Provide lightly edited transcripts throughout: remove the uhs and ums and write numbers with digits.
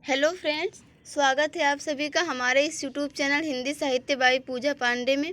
Hello friends, स्वागत है आप सभी का हमारे इस यूट्यूब चैनल हिंदी साहित्य बाई पूजा पांडे में।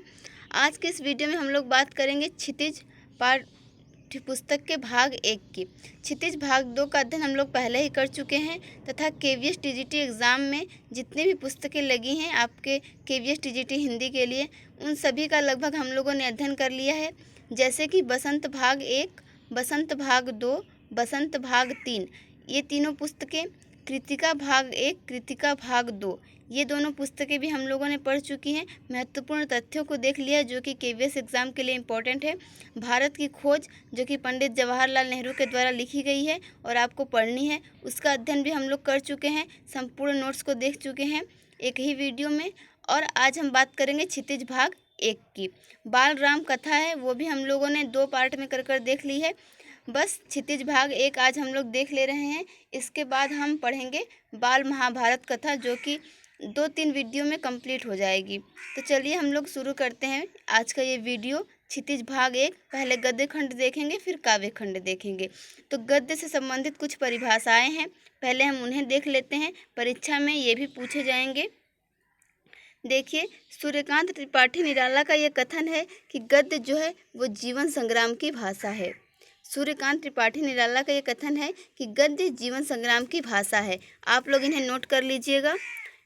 आज के इस वीडियो में हम लोग बात करेंगे क्षितिज पाठ्य पुस्तक के भाग 1 की। क्षितिज भाग 2 का अध्ययन हम लोग पहले ही कर चुके हैं तथा केवीएस टीजीटी एग्ज़ाम में जितनी भी पुस्तकें लगी हैं आपके केवीएस टीजीटी हिंदी के लिए, उन सभी का लगभग हम लोगों ने अध्ययन कर लिया है। जैसे कि बसंत भाग 1, बसंत भाग 2, बसंत भाग 3, ये तीनों पुस्तकें, कृतिका भाग 1, कृतिका भाग 2, ये दोनों पुस्तकें भी हम लोगों ने पढ़ चुकी हैं। महत्वपूर्ण तथ्यों को देख लिया जो कि केवीएस एग्ज़ाम के लिए इम्पोर्टेंट है। भारत की खोज जो कि पंडित जवाहरलाल नेहरू के द्वारा लिखी गई है और आपको पढ़नी है, उसका अध्ययन भी हम लोग कर चुके हैं। संपूर्ण नोट्स को देख चुके हैं एक ही वीडियो में। और आज हम बात करेंगे क्षितिज भाग 1 की। बाल राम कथा है, वो भी हम लोगों ने 2 पार्ट में कर देख ली है। बस क्षितिज भाग 1 आज हम लोग देख ले रहे हैं। इसके बाद हम पढ़ेंगे बाल महाभारत कथा, जो कि 2-3 वीडियो में कंप्लीट हो जाएगी। तो चलिए हम लोग शुरू करते हैं आज का ये वीडियो। क्षितिज भाग 1, पहले गद्य खंड देखेंगे, फिर काव्य खंड देखेंगे। तो गद्य से संबंधित कुछ परिभाषाएं हैं, पहले हम उन्हें देख लेते हैं। परीक्षा में ये भी पूछे जाएंगे। देखिए, सूर्यकांत त्रिपाठी निराला का ये कथन है कि गद्य जो है वो जीवन संग्राम की भाषा है। सूर्यकांत त्रिपाठी निराला का ये कथन है कि गद्य जीवन संग्राम की भाषा है। आप लोग इन्हें नोट कर लीजिएगा।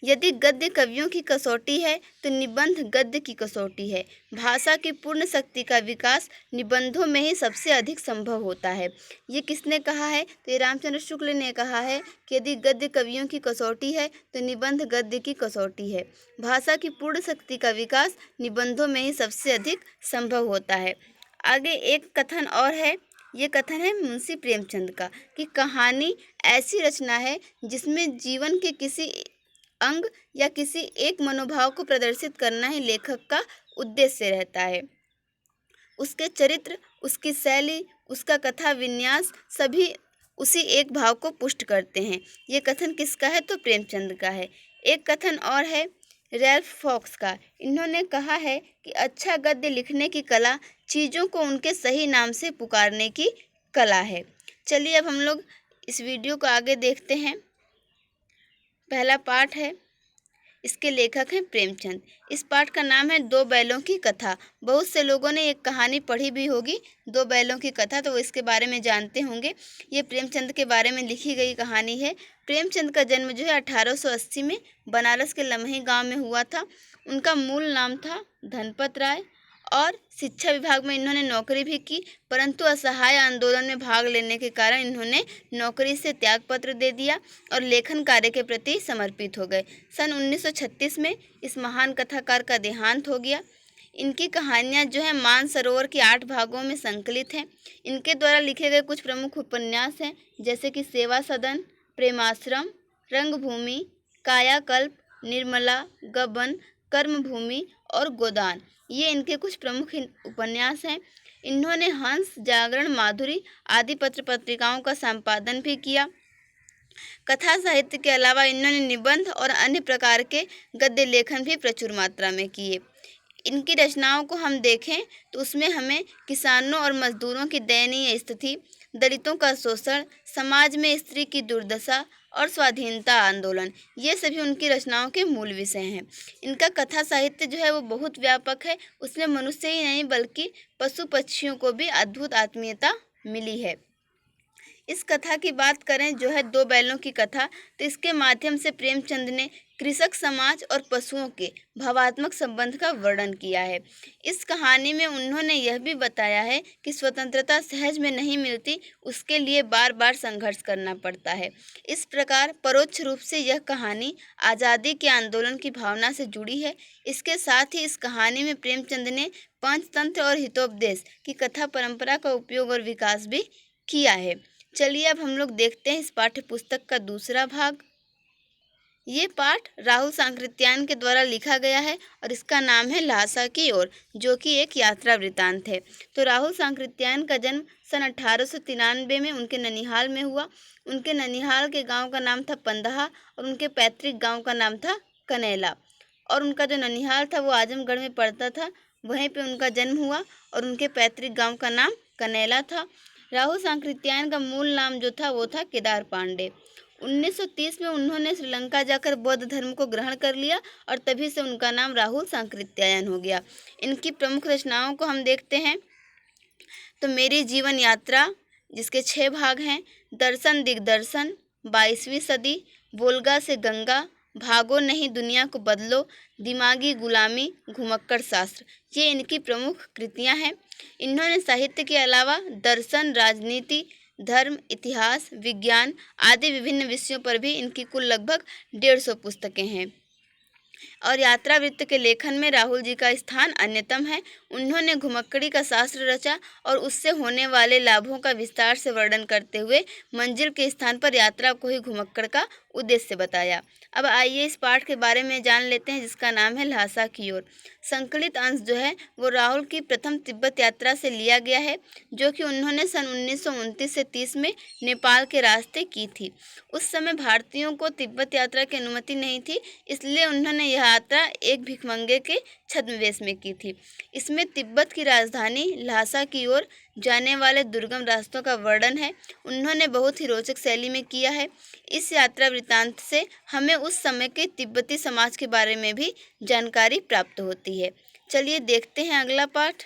यदि गद्य कवियों की कसौटी है तो निबंध गद्य की कसौटी है। भाषा की पूर्ण शक्ति का विकास निबंधों में ही सबसे अधिक संभव होता है। ये किसने कहा है? तो ये रामचंद्र शुक्ल ने कहा है कि यदि गद्य कवियों की कसौटी है तो निबंध गद्य की कसौटी है। भाषा की पूर्ण शक्ति का विकास निबंधों में ही सबसे अधिक संभव होता है। आगे एक कथन और है, ये कथन है मुंशी प्रेमचंद का कि कहानी ऐसी रचना है जिसमें जीवन के किसी अंग या किसी एक मनोभाव को प्रदर्शित करना ही लेखक का उद्देश्य रहता है। उसके चरित्र, उसकी शैली, उसका कथा विन्यास सभी उसी एक भाव को पुष्ट करते हैं। ये कथन किसका है? तो प्रेमचंद का है। एक कथन और है रैल्फ फॉक्स का। इन्होंने कहा है कि अच्छा गद्य लिखने की कला चीज़ों को उनके सही नाम से पुकारने की कला है। चलिए अब हम लोग इस वीडियो को आगे देखते हैं। पहला पाठ है, इसके लेखक हैं प्रेमचंद। इस पाठ का नाम है दो बैलों की कथा। बहुत से लोगों ने एक कहानी पढ़ी भी होगी, दो बैलों की कथा, तो वो इसके बारे में जानते होंगे। ये प्रेमचंद के बारे में लिखी गई कहानी है। प्रेमचंद का जन्म जो है 1880 में बनारस के लमही गांव में हुआ था। उनका मूल नाम था धनपत राय और शिक्षा विभाग में इन्होंने नौकरी भी की, परंतु असहाय आंदोलन में भाग लेने के कारण इन्होंने नौकरी से त्यागपत्र दे दिया और लेखन कार्य के प्रति समर्पित हो गए। सन 1936 में इस महान कथाकार का देहांत हो गया। इनकी कहानियाँ जो है मानसरोवर के 8 भागों में संकलित हैं। इनके द्वारा लिखे गए कुछ प्रमुख उपन्यास हैं, जैसे कि सेवा सदन, प्रेमाश्रम, रंगभूमि, कायाकल्प, निर्मला, गबन, कर्मभूमि और गोदान। ये इनके कुछ प्रमुख उपन्यास हैं। इन्होंने हंस, जागरण, माधुरी आदि पत्र पत्रिकाओं का संपादन भी किया। कथा साहित्य के अलावा इन्होंने निबंध और अन्य प्रकार के गद्य लेखन भी प्रचुर मात्रा में किए। इनकी रचनाओं को हम देखें तो उसमें हमें किसानों और मजदूरों की दयनीय स्थिति, दलितों का शोषण, समाज में स्त्री की दुर्दशा और स्वाधीनता आंदोलन, ये सभी उनकी रचनाओं के मूल विषय हैं। इनका कथा साहित्य जो है वो बहुत व्यापक है। उसमें मनुष्य ही नहीं बल्कि पशु पक्षियों को भी अद्भुत आत्मीयता मिली है। इस कथा की बात करें जो है दो बैलों की कथा, तो इसके माध्यम से प्रेमचंद ने कृषक समाज और पशुओं के भावात्मक संबंध का वर्णन किया है। इस कहानी में उन्होंने यह भी बताया है कि स्वतंत्रता सहज में नहीं मिलती, उसके लिए बार बार संघर्ष करना पड़ता है। इस प्रकार परोक्ष रूप से यह कहानी आज़ादी के आंदोलन की भावना से जुड़ी है। इसके साथ ही इस कहानी में प्रेमचंद ने पंचतंत्र और हितोपदेश की कथा परंपरा का उपयोग और विकास भी किया है। चलिए अब हम लोग देखते हैं इस पाठ्य पुस्तक का दूसरा भाग। ये पाठ राहुल सांकृत्यायन के द्वारा लिखा गया है और इसका नाम है लहासा की ओर, जो कि एक यात्रा वृतांत है। तो राहुल सांकृत्यायन का जन्म सन 1893 में उनके ननिहाल में हुआ। उनके ननिहाल के गांव का नाम था पंदहा और उनके पैतृक गांव का नाम था कनैला। और उनका जो ननिहाल था वो आजमगढ़ में पड़ता था, वहीं पे उनका जन्म हुआ और उनके पैतृक गाँव का नाम कनैला था। राहुल सांकृत्यायन का मूल नाम जो था वो था केदार पांडे। 1930 में उन्होंने श्रीलंका जाकर बौद्ध धर्म को ग्रहण कर लिया और तभी से उनका नाम राहुल सांकृत्यायन हो गया। इनकी प्रमुख रचनाओं को हम देखते हैं तो मेरी जीवन यात्रा, जिसके 6 भाग हैं, दर्शन दिग्दर्शन, 22वीं सदी, वोल्गा से गंगा, भागो नहीं दुनिया को बदलो, दिमागी गुलामी, घुमक्कड़ शास्त्र, ये इनकी प्रमुख कृतियां हैं। इन्होंने साहित्य के अलावा दर्शन, राजनीति, धर्म, इतिहास, विज्ञान आदि विभिन्न विषयों पर भी इनकी कुल लगभग 150 पुस्तकें हैं। और यात्रा वृत्त के लेखन में राहुल जी का स्थान अन्यतम है। उन्होंने घुमक्कड़ी का शास्त्र रचा और उससे होने वाले लाभों का विस्तार से वर्णन करते हुए मंजिल के स्थान पर यात्रा को ही घुमक्कड़ का उद्देश्य बताया। अब आइए इस पाठ के बारे में जान लेते हैं, जिसका नाम है ल्हासा की ओर। संकलित अंश जो है वो राहुल की प्रथम तिब्बत यात्रा से लिया गया है, जो कि उन्होंने सन 1929 से 30 में नेपाल के रास्ते की थी। उस समय भारतीयों को तिब्बत यात्रा की अनुमति नहीं थी, इसलिए उन्होंने यह यात्रा एक भिखमंगे के छद्मवेश में की थी। इसमें तिब्बत की राजधानी ल्हासा की ओर जाने वाले दुर्गम रास्तों का वर्णन है। उन्होंने बहुत ही रोचक शैली में किया है। इस यात्रा वृत्तांत से हमें उस समय के तिब्बती समाज के बारे में भी जानकारी प्राप्त होती है। चलिए देखते हैं अगला पाठ।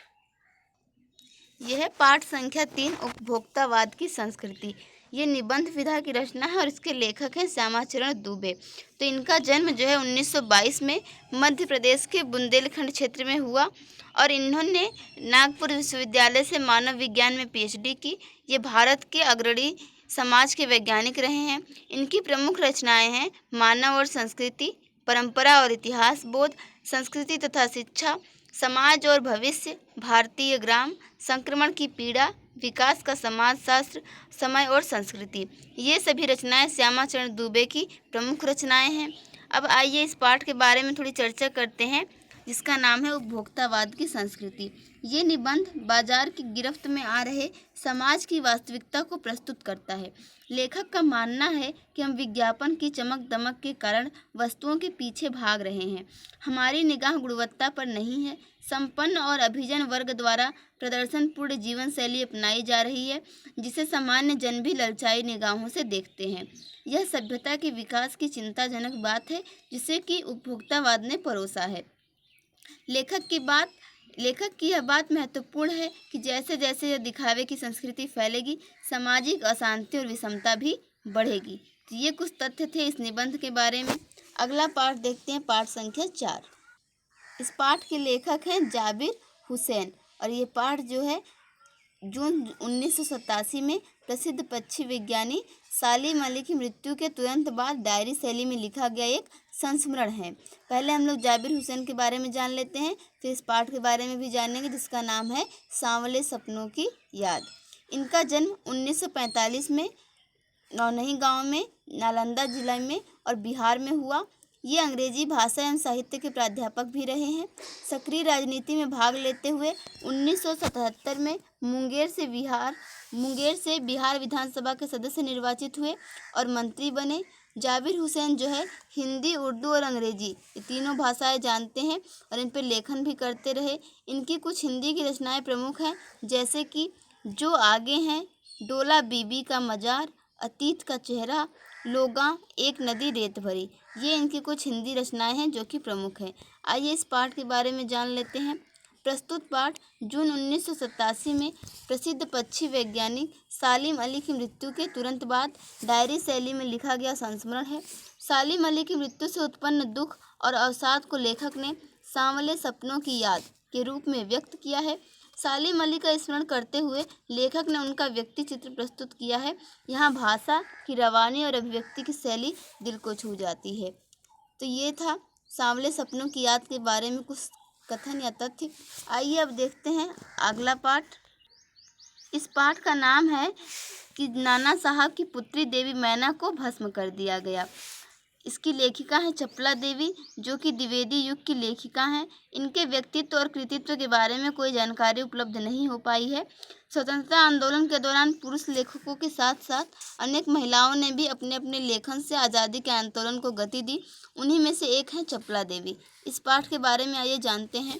यह है पाठ संख्या 3, उपभोक्तावाद की संस्कृति। ये निबंध विधा की रचना है और इसके लेखक हैं श्यामाचरण दुबे। तो इनका जन्म जो है 1922 में मध्य प्रदेश के बुंदेलखंड क्षेत्र में हुआ और इन्होंने नागपुर विश्वविद्यालय से मानव विज्ञान में PhD की। ये भारत के अग्रणी समाज के वैज्ञानिक रहे हैं। इनकी प्रमुख रचनाएं हैं मानव और संस्कृति, परंपरा और इतिहास बोध, संस्कृति तथा शिक्षा, समाज और भविष्य, भारतीय ग्राम, संक्रमण की पीड़ा, विकास का समाजशास्त्र, समय और संस्कृति। ये सभी रचनाएं श्यामाचरण दुबे की प्रमुख रचनाएं हैं। अब आइए इस पाठ के बारे में थोड़ी चर्चा करते हैं, जिसका नाम है उपभोक्तावाद की संस्कृति। ये निबंध बाजार की गिरफ्त में आ रहे समाज की वास्तविकता को प्रस्तुत करता है। लेखक का मानना है कि हम विज्ञापन की चमक दमक के कारण वस्तुओं के पीछे भाग रहे हैं। हमारी निगाह गुणवत्ता पर नहीं है। संपन्न और अभिजन वर्ग द्वारा प्रदर्शनपूर्ण जीवन शैली अपनाई जा रही है, जिसे सामान्य जन भी ललचाई निगाहों से देखते हैं। यह सभ्यता के विकास की चिंताजनक बात है, जिसे कि उपभोक्तावाद ने परोसा है। लेखक की यह बात महत्वपूर्ण है कि जैसे जैसे यह दिखावे की संस्कृति फैलेगी, सामाजिक अशांति और विषमता भी बढ़ेगी। तो ये कुछ तथ्य थे इस निबंध के बारे में। अगला पाठ देखते हैं, पाठ संख्या 4। इस पाठ के लेखक हैं जाबिर हुसैन और ये पाठ जो है जून 1987 में प्रसिद्ध पक्षी विज्ञानी सालिम अली की मृत्यु के तुरंत बाद डायरी शैली में लिखा गया एक संस्मरण है। पहले हम लोग जाबिर हुसैन के बारे में जान लेते हैं, फिर इस पाठ के बारे में भी जानेंगे, जिसका नाम है सांवले सपनों की याद। इनका जन्म 1945 में नौनही गांव में नालंदा जिला में और बिहार में हुआ। ये अंग्रेजी भाषा एवं साहित्य के प्राध्यापक भी रहे हैं। सक्रिय राजनीति में भाग लेते हुए 1977 में मुंगेर से बिहार विधानसभा के सदस्य निर्वाचित हुए और मंत्री बने। जाबिर हुसैन जो है हिंदी, उर्दू और अंग्रेजी ये तीनों भाषाएं जानते हैं और इन पर लेखन भी करते रहे। इनकी कुछ हिंदी की रचनाएं प्रमुख हैं, जैसे कि जो आगे हैं, डोला बीबी का मजार, अतीत का चेहरा, लोगा, एक नदी रेत भरी। ये इनकी कुछ हिंदी रचनाएं हैं जो कि प्रमुख हैं। आइए इस पाठ के बारे में जान लेते हैं। प्रस्तुत पाठ जून 1987 में प्रसिद्ध पक्षी वैज्ञानिक सालिम अली की मृत्यु के तुरंत बाद डायरी शैली में लिखा गया संस्मरण है। सालिम अली की मृत्यु से उत्पन्न दुख और अवसाद को लेखक ने सांवले सपनों की याद के रूप में व्यक्त किया है। सालिम अली का स्मरण करते हुए लेखक ने उनका व्यक्ति चित्र प्रस्तुत किया है। यहाँ भाषा की रवानी और अभिव्यक्ति की शैली दिल को छू जाती है। तो ये था सांवले सपनों की याद के बारे में कुछ कथन या तथ्य। आइए अब देखते हैं अगला पाठ। इस पाठ का नाम है कि नाना साहब की पुत्री देवी मैना को भस्म कर दिया गया। इसकी लेखिका है चपला देवी, जो कि द्विवेदी युग की लेखिका हैं। इनके व्यक्तित्व और कृतित्व के बारे में कोई जानकारी उपलब्ध नहीं हो पाई है। स्वतंत्रता आंदोलन के दौरान पुरुष लेखकों के साथ साथ अनेक महिलाओं ने भी अपने अपने लेखन से आज़ादी के आंदोलन को गति दी। उन्हीं में से एक है चपला देवी। इस पाठ के बारे में आइए जानते हैं।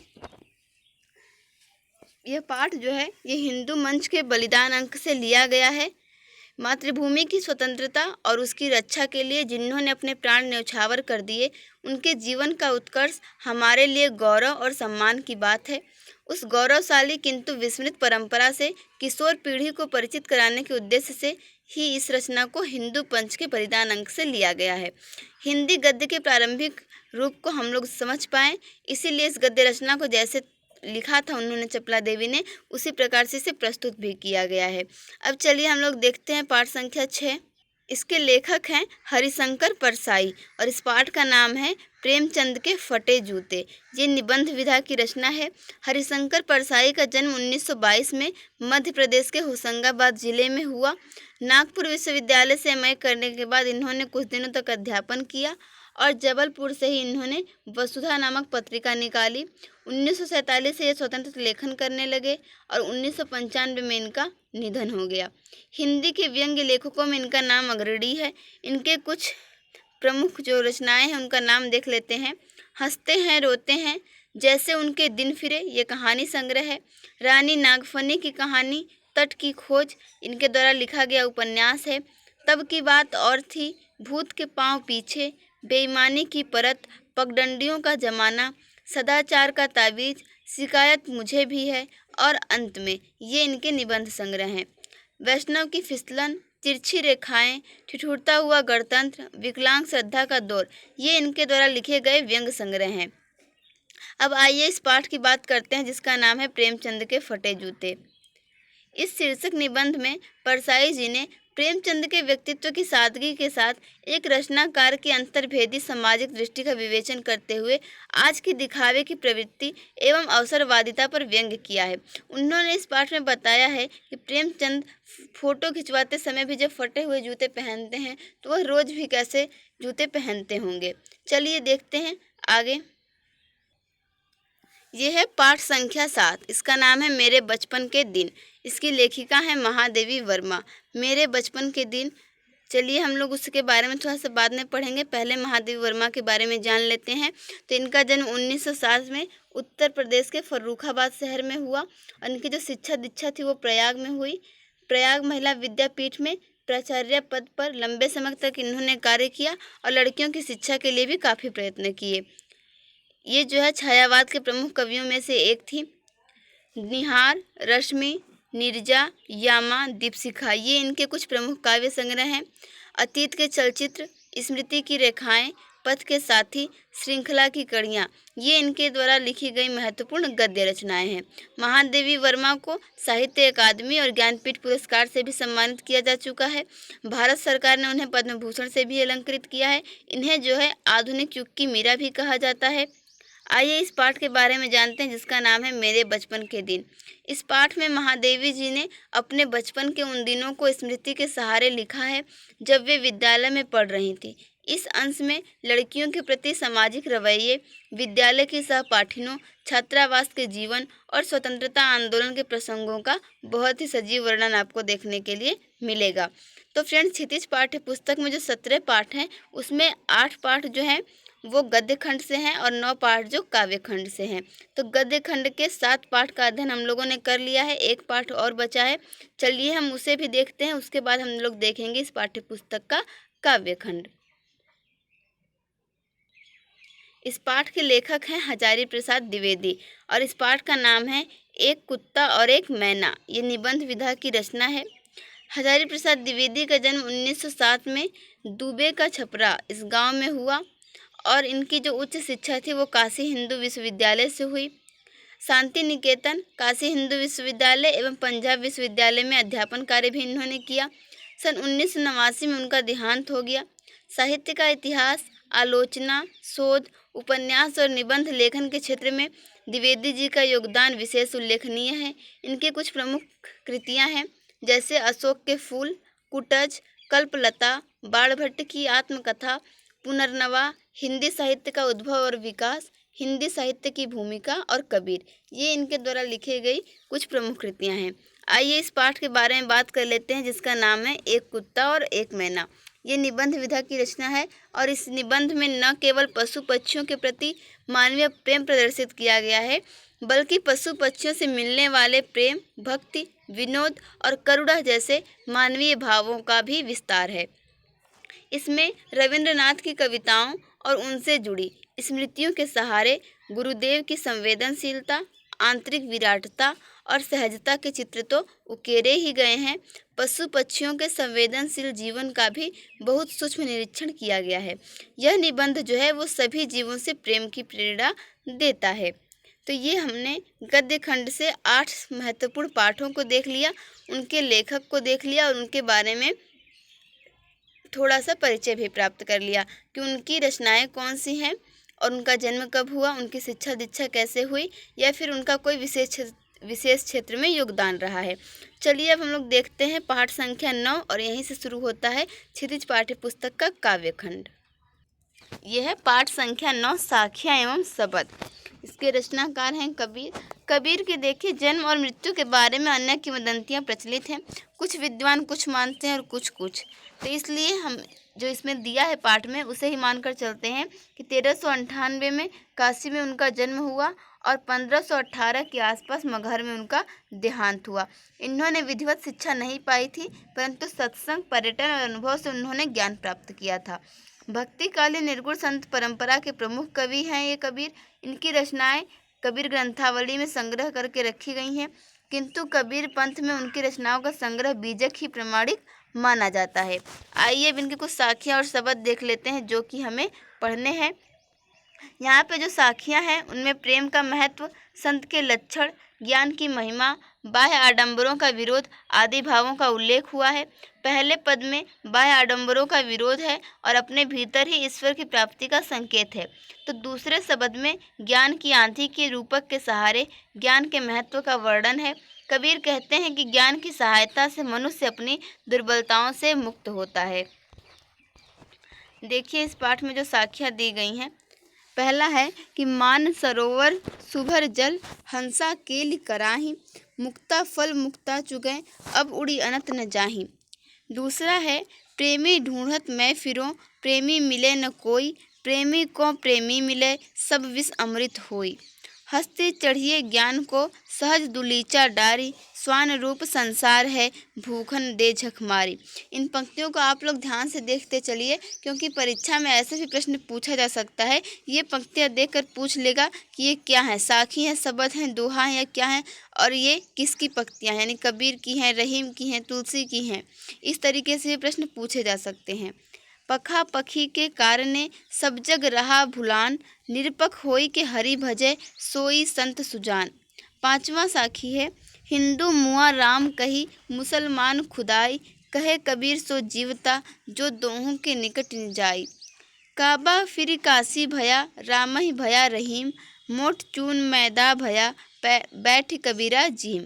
यह पाठ जो है ये हिंदू मंच के बलिदान अंक से लिया गया है। मातृभूमि की स्वतंत्रता और उसकी रक्षा के लिए जिन्होंने अपने प्राण न्यौछावर कर दिए, उनके जीवन का उत्कर्ष हमारे लिए गौरव और सम्मान की बात है। उस गौरवशाली किंतु विस्मृत परंपरा से किशोर पीढ़ी को परिचित कराने के उद्देश्य से ही इस रचना को हिंदू पंच के परिधान अंक से लिया गया है। हिंदी गद्य के प्रारंभिक रूप को हम लोग समझ पाएँ, इसीलिए इस गद्य रचना को जैसे लिखा था उन्होंने चपला देवी ने, उसी प्रकार से इसे प्रस्तुत भी किया गया है। अब चलिए हम लोग देखते हैं पाठ संख्या 6। इसके लेखक हैं हरिशंकर परसाई और इस पाठ का नाम है प्रेमचंद के फटे जूते। ये निबंध विधा की रचना है। हरिशंकर परसाई का जन्म 1922 में मध्य प्रदेश के होशंगाबाद जिले में हुआ। नागपुर विश्वविद्यालय से एमए करने के बाद इन्होंने कुछ दिनों तक अध्यापन किया और जबलपुर से ही इन्होंने वसुधा नामक पत्रिका निकाली। 1947 से ये स्वतंत्र लेखन करने लगे और 1995 में इनका निधन हो गया। हिंदी के व्यंग्य लेखकों में इनका नाम अग्रणी है। इनके कुछ प्रमुख जो रचनाएं हैं उनका नाम देख लेते हैं। हंसते हैं रोते हैं, जैसे उनके दिन फिरे, ये कहानी संग्रह है। रानी नागफनी की कहानी, तट की खोज, इनके द्वारा लिखा गया उपन्यास है। तब की बात और थी, भूत के पांव पीछे, बेईमानी की परत, पगडंडियों का जमाना, सदाचार का ताबीज, शिकायत मुझे भी है और अंत में, ये इनके निबंध संग्रह हैं। वैष्णव की फिसलन, तिरछी रेखाएं, ठिठुरता हुआ गणतंत्र, विकलांग श्रद्धा का दौर, ये इनके द्वारा लिखे गए व्यंग्य संग्रह हैं। अब आइए इस पाठ की बात करते हैं जिसका नाम है प्रेमचंद के फटे जूते। इस शीर्षक निबंध में परसाई जी ने प्रेमचंद के व्यक्तित्व की सादगी के साथ एक रचनाकार की अंतर्भेदी सामाजिक दृष्टि का विवेचन करते हुए आज की दिखावे की प्रवृत्ति एवं अवसरवादिता पर व्यंग्य किया है। उन्होंने इस पाठ में बताया है कि प्रेमचंद फोटो खिंचवाते समय भी जब फटे हुए जूते पहनते हैं तो वह रोज भी कैसे जूते पहनते होंगे। चलिए देखते हैं आगे। यह है पाठ संख्या 7। इसका नाम है मेरे बचपन के दिन। इसकी लेखिका है महादेवी वर्मा। मेरे बचपन के दिन, चलिए हम लोग उसके बारे में थोड़ा सा बाद में पढ़ेंगे, पहले महादेवी वर्मा के बारे में जान लेते हैं। तो इनका जन्म 1907 में उत्तर प्रदेश के फर्रुखाबाद शहर में हुआ और इनकी जो शिक्षा दीक्षा थी वो प्रयाग में हुई। प्रयाग महिला विद्यापीठ में प्राचार्य पद पर लंबे समय तक इन्होंने कार्य किया और लड़कियों की शिक्षा के लिए भी काफ़ी प्रयत्न किए। ये जो है छायावाद के प्रमुख कवियों में से एक थी। निहार, रश्मि, नीरजा, यामा, दीपशिखा, ये इनके कुछ प्रमुख काव्य संग्रह हैं। अतीत के चलचित्र, स्मृति की रेखाएं, पथ के साथी, श्रृंखला की कड़ियाँ, ये इनके द्वारा लिखी गई महत्वपूर्ण गद्य रचनाएं हैं। महादेवी वर्मा को साहित्य अकादमी और ज्ञानपीठ पुरस्कार से भी सम्मानित किया जा चुका है। भारत सरकार ने उन्हें पद्म भूषण से भी अलंकृत किया है। इन्हें जो है आधुनिक युग की मीरा भी कहा जाता है। आइए इस पाठ के बारे में जानते हैं जिसका नाम है मेरे बचपन के दिन। इस पाठ में महादेवी जी ने अपने बचपन के उन दिनों को स्मृति के सहारे लिखा है जब वे विद्यालय में पढ़ रही थी। इस अंश में लड़कियों के प्रति सामाजिक रवैये, विद्यालय की सहपाठिनों, छात्रावास के जीवन और स्वतंत्रता आंदोलन के प्रसंगों का बहुत ही सजीव वर्णन आपको देखने के लिए मिलेगा। तो फ्रेंड्स, क्षितिज पाठ्य पुस्तक में जो 17 पाठ हैं उसमें 8 पाठ जो हैं वो गद्य खंड से हैं और 9 पाठ जो काव्य खंड से हैं। तो गद्य खंड के 7 पाठ का अध्ययन हम लोगों ने कर लिया है, एक पाठ और बचा है। चलिए हम उसे भी देखते हैं, उसके बाद हम लोग देखेंगे इस पाठ्य पुस्तक का काव्य खंड। इस पाठ के लेखक हैं हजारी प्रसाद द्विवेदी और इस पाठ का नाम है एक कुत्ता और एक मैना। ये निबंध विधा की रचना है। हजारी प्रसाद द्विवेदी का जन्म 1907 में दुबे का छपरा इस गांव में हुआ और इनकी जो उच्च शिक्षा थी वो काशी हिंदू विश्वविद्यालय से हुई। शांति निकेतन, काशी हिंदू विश्वविद्यालय एवं पंजाब विश्वविद्यालय में अध्यापन कार्य भी इन्होंने किया। सन 1989 में उनका देहांत हो गया। साहित्य का इतिहास, आलोचना, शोध, उपन्यास और निबंध लेखन के क्षेत्र में द्विवेदी जी का योगदान विशेष उल्लेखनीय है। इनके कुछ प्रमुख कृतियाँ हैं जैसे अशोक के फूल, कुटज, कल्पलता, बाणभट्ट की आत्मकथा, पुनर्नवा, हिंदी साहित्य का उद्भव और विकास, हिंदी साहित्य की भूमिका और कबीर, ये इनके द्वारा लिखी गई कुछ प्रमुख कृतियाँ हैं। आइए इस पाठ के बारे में बात कर लेते हैं जिसका नाम है एक कुत्ता और एक मैना। ये निबंध विधा की रचना है और इस निबंध में न केवल पशु पक्षियों के प्रति मानवीय प्रेम प्रदर्शित किया गया है बल्कि पशु पक्षियों से मिलने वाले प्रेम, भक्ति, विनोद और करुणा जैसे मानवीय भावों का भी विस्तार है। इसमें रविंद्रनाथ की कविताओं और उनसे जुड़ी स्मृतियों के सहारे गुरुदेव की संवेदनशीलता, आंतरिक विराटता और सहजता के चित्र तो उकेरे ही गए हैं। पशु पक्षियों के संवेदनशील जीवन का भी बहुत सूक्ष्म निरीक्षण किया गया है। यह निबंध जो है वो सभी जीवों से प्रेम की प्रेरणा देता है। तो ये हमने गद्य खंड से 8 महत्वपूर्ण पाठों को देख लिया, उनके लेखक को देख लिया और उनके बारे में थोड़ा सा परिचय भी प्राप्त कर लिया कि उनकी रचनाएं कौन सी हैं और उनका जन्म कब हुआ, उनकी शिक्षा दीक्षा कैसे हुई या फिर उनका कोई विशेष क्षेत्र में योगदान रहा है। चलिए अब हम लोग देखते हैं पाठ संख्या 9 और यहीं से शुरू होता है क्षितिज पाठ्य पुस्तक का काव्य खंड। यह है पाठ संख्या 9 साखियाँ एवं शब्द। इसके रचनाकार हैं कबीर। कबीर के देखिए जन्म और मृत्यु के बारे में अन्य किंवदंतियाँ प्रचलित हैं। कुछ विद्वान कुछ मानते हैं और कुछ तो इसलिए हम जो इसमें दिया है पाठ में उसे ही मानकर चलते हैं कि 1398 में काशी में उनका जन्म हुआ और 1518 के आसपास मगहर में उनका देहांत हुआ। इन्होंने विधिवत शिक्षा नहीं पाई थी, परंतु सत्संग, पर्यटन और अनुभव से उन्होंने ज्ञान प्राप्त किया था। भक्तिकालीन निर्गुण संत परंपरा के प्रमुख कवि हैं ये कबीर। इनकी रचनाएं कबीर ग्रंथावली में संग्रह करके रखी गई हैं, किंतु कबीर पंथ में उनकी रचनाओं का संग्रह बीजक ही प्रमाणिक माना जाता है। आइए अब इनके कुछ साखियाँ और शब्द देख लेते हैं जो कि हमें पढ़ने हैं। यहाँ पे जो साखियाँ हैं उनमें प्रेम का महत्व, संत के लक्षण, ज्ञान की महिमा, बाह्य आडंबरों का विरोध आदि भावों का उल्लेख हुआ है। पहले पद में बाह्य आडंबरों का विरोध है और अपने भीतर ही ईश्वर की प्राप्ति का संकेत है। तो दूसरे शब्द में ज्ञान की आंधी के रूपक के सहारे ज्ञान के महत्व का वर्णन है। कबीर कहते हैं कि ज्ञान की सहायता से मनुष्य अपनी दुर्बलताओं से मुक्त होता है। देखिए इस पाठ में जो साखियाँ दी गई हैं, पहला है कि मान सरोवर सुभर जल हंसा केल कराही, मुक्ता फल मुक्ता चुगै अब उड़ी अनंत न जाही। दूसरा है प्रेमी ढूंढत मैं फिरों, प्रेमी मिले न कोई, प्रेमी को प्रेमी मिले सब विष अमृत होई। हस्ती चढ़िए ज्ञान को सहज दुलीचा डारी, स्वान रूप संसार है भूखन दे झक मारी। इन पंक्तियों को आप लोग ध्यान से देखते चलिए, क्योंकि परीक्षा में ऐसे भी प्रश्न पूछा जा सकता है। ये पंक्तियाँ देखकर पूछ लेगा कि ये क्या है, साखी हैं, शब्द हैं, दोहा हैं या क्या है, और ये किसकी पंक्तियाँ हैं, यानी कबीर की हैं, रहीम की हैं, तुलसी की हैं। इस तरीके से ये प्रश्न पूछे जा सकते हैं। पखा पखी के कारणे सब जग रहा भुलान, निरपक होई के हरि भजे सोई संत सुजान। पांचवा साखी है हिंदू मुआ राम कही, मुसलमान खुदाई, कहे कबीर सो जीवता जो दोहों के निकट न जाई। काबा फिर काशी भया राम ही भया रहीम, मोट चून मैदा भया बैठ कबीरा जीम।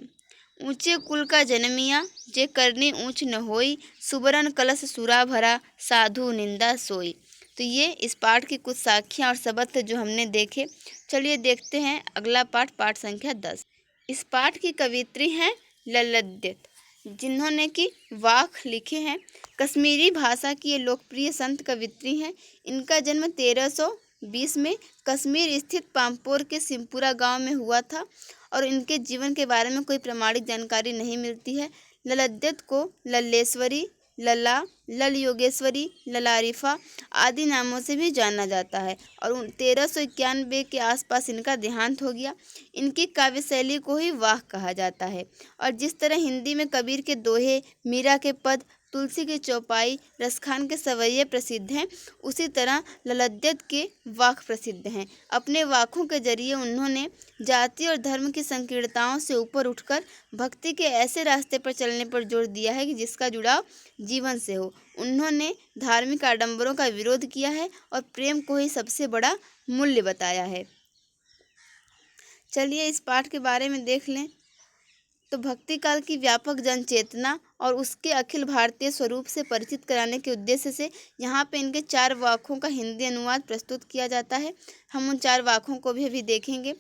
ऊंचे कुल का जन्मिया जे करनी ऊंच न होई, सुबरन कलश सुरा भरा साधु निंदा सोई। तो ये इस पाठ की कुछ साखियाँ और शब्द जो हमने देखे। चलिए देखते हैं अगला पाठ, पाठ संख्या 10। इस पाठ की कवित्री हैं लल्लद्यत, जिन्होंने कि वाक लिखे हैं। कश्मीरी भाषा की ये लोकप्रिय संत कवित्री हैं। इनका जन्म 1320 में कश्मीर स्थित पामपोर के सिमपुरा गांव में हुआ था और इनके जीवन के बारे में कोई प्रमाणिक जानकारी नहीं मिलती है। लल्लद्यत को लल्लेश्वरी, लला, लल योगेश्वरी, ललारिफा आदि नामों से भी जाना जाता है और 1391 के आसपास इनका देहांत हो गया। इनकी काव्य शैली को ही वाह कहा जाता है और जिस तरह हिंदी में कबीर के दोहे, मीरा के पद, तुलसी की चौपाई, रसखान के सवैये प्रसिद्ध हैं, उसी तरह लल्लद्यत के वाक प्रसिद्ध हैं। अपने वाकों के जरिए उन्होंने जाति और धर्म की संकीर्णताओं से ऊपर उठकर भक्ति के ऐसे रास्ते पर चलने पर जोर दिया है कि जिसका जुड़ाव जीवन से हो। उन्होंने धार्मिक आडंबरों का विरोध किया है और प्रेम को ही सबसे बड़ा मूल्य बताया है। चलिए इस पाठ के बारे में देख लें। तो भक्ति काल की व्यापक जन चेतना और उसके अखिल भारतीय स्वरूप से परिचित कराने के उद्देश्य से यहाँ पे इनके 4 वाकों का हिंदी अनुवाद प्रस्तुत किया जाता है। हम उन 4 वाकों को भी अभी देखेंगे।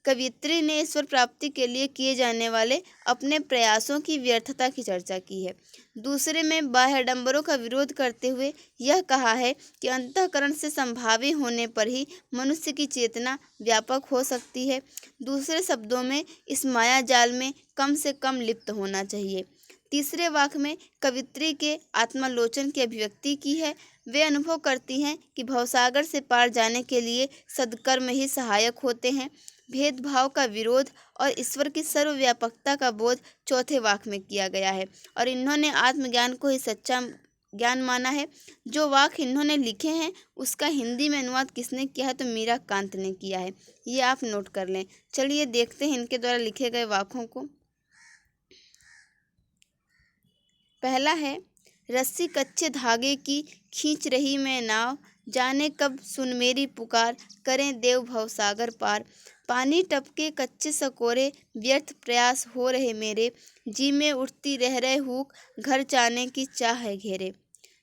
कवियत्री ने ईश्वर प्राप्ति के लिए किए जाने वाले अपने प्रयासों की व्यर्थता की चर्चा की है। दूसरे में बाह्याडंबरों का विरोध करते हुए यह कहा है कि अंतःकरण से संभावी होने पर ही मनुष्य की चेतना व्यापक हो सकती है। दूसरे शब्दों में इस माया जाल में कम से कम लिप्त होना चाहिए। तीसरे वाक्य में कवियत्री के आत्मालोचन की अभिव्यक्ति की है। वे अनुभव करती हैं कि भवसागर से पार जाने के लिए सद्कर्म ही सहायक होते हैं। भेदभाव का विरोध और ईश्वर की सर्वव्यापकता का बोध चौथे वाक्य में किया गया है और इन्होंने आत्मज्ञान को ही सच्चा ज्ञान माना है। जो वाक्य इन्होंने लिखे हैं उसका हिंदी में अनुवाद किसने किया है तो मीरा कांत ने किया है। ये आप नोट कर लें। चलिए देखते हैं इनके द्वारा लिखे गए वाक्यों को। पहला है, रस्सी कच्चे धागे की खींच रही मैं नाव, जाने कब सुन मेरी पुकार, करें देव भवसागर पार। पानी टपके कच्चे सकोरे, व्यर्थ प्रयास हो रहे मेरे, जी में उठती रह रहे हुक, घर जाने की चाह है घेरे।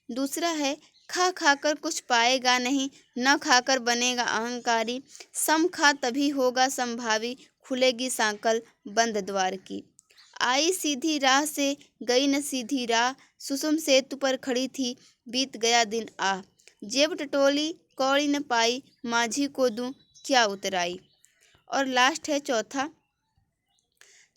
दूसरा है, खा खाकर कुछ पाएगा नहीं, न खाकर बनेगा अहंकारी, सम खा तभी होगा संभावी, खुलेगी सांकल बंद द्वार की। आई सीधी राह से गई न सीधी राह, सुसुम सेतु पर खड़ी थी, बीत गया दिन आ। जेब टटोली कौड़ी न पाई, माझी को दूं क्या उतराई। और लास्ट है चौथा,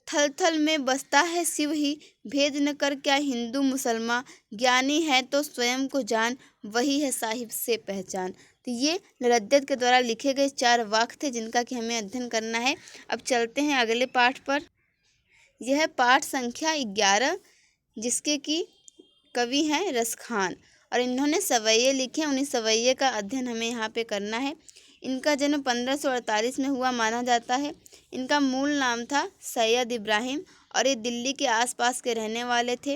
थल थल में बसता है शिव ही, भेद न कर क्या हिंदू मुसलमान, ज्ञानी है तो स्वयं को जान, वही है साहिब से पहचान। तो ये निरद्यत के द्वारा लिखे गए 4 वाक्य थे जिनका कि हमें अध्ययन करना है। अब चलते हैं अगले पाठ पर। यह पाठ संख्या 11 जिसके कि कवि हैं रसखान और इन्होंने सवैये लिखे हैं। उन्हीं सवैये का अध्ययन हमें यहाँ पे करना है। इनका जन्म 1548 में हुआ माना जाता है। इनका मूल नाम था सैयद इब्राहिम और ये दिल्ली के आसपास के रहने वाले थे।